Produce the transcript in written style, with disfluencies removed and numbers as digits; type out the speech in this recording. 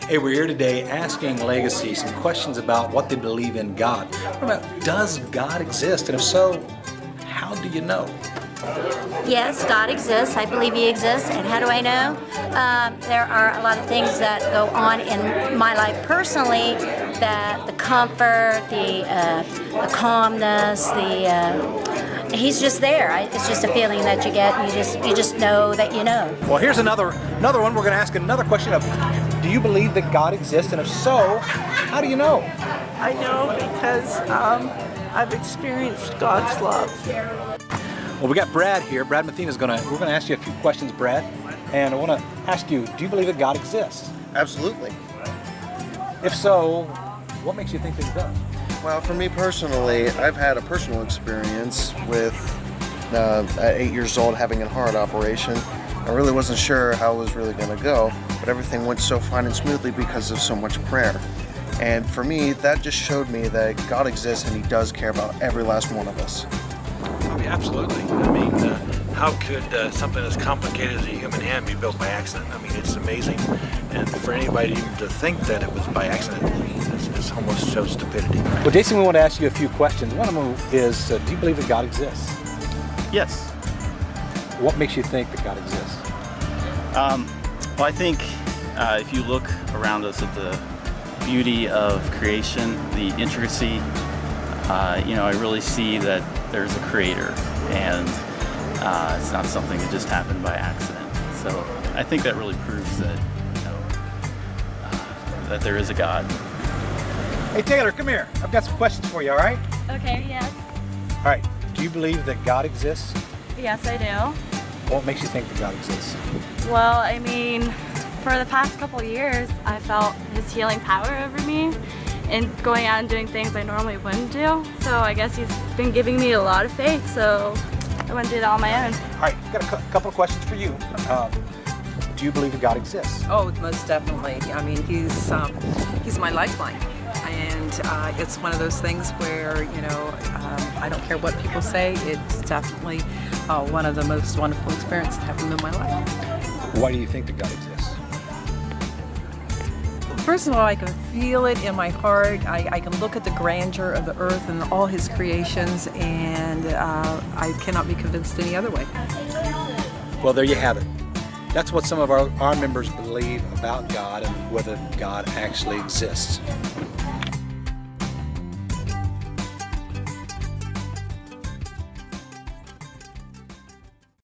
Hey, we're here today asking Legacy some questions about what they believe in God. What about, does God exist? And if so, how do you know? Yes, God exists. I believe He exists. And how do I know? There are a lot of things that go on in my life personally, that the comfort, the calmness, He's just there. It's just a feeling that you get, and you just know that you know. Well, here's another one. We're going to ask another question of, do you believe that God exists? And if so, how do you know? I know because I've experienced God's love. Well, we got Brad here. Brad Mathena we're going to ask you a few questions, Brad. And I want to ask you, do you believe that God exists? Absolutely. If so, what makes you think that He does? Well, for me personally, I've had a personal experience with, at 8 years old, having a heart operation. I really wasn't sure how it was really going to go, but everything went so fine and smoothly because of so much prayer. And for me, that just showed me that God exists and He does care about every last one of us. Absolutely. I mean, how could something as complicated as a human hand be built by accident? I mean, it's amazing. And for anybody even to think that it was by accident, it's almost shows stupidity. Well, Jason, we want to ask you a few questions. One of them is, do you believe that God exists? Yes. What makes you think that God exists? Well, I think if you look around us at the beauty of creation, the intricacy, I really see that there's a creator, and it's not something that just happened by accident. So I think that really proves that, that there is a God. Hey, Taylor, come here. I've got some questions for you, all right? Okay, yes. All right. Do you believe that God exists? Yes, I do. What makes you think that God exists? Well, I mean, for the past couple years, I felt His healing power over me and going out and doing things I normally wouldn't do. So I guess He's been giving me a lot of faith, so I wouldn't do that on my own. All right, I've got a couple of questions for you. Do you believe that God exists? Oh, most definitely. I mean, he's my lifeline. And it's one of those things where, I don't care what people say, it's definitely one of the most wonderful experiences that happened in my life. Why do you think that God exists? First of all, I can feel it in my heart. I can look at the grandeur of the earth and all His creations, and I cannot be convinced any other way. Well, there you have it. That's what some of our members believe about God and whether God actually exists.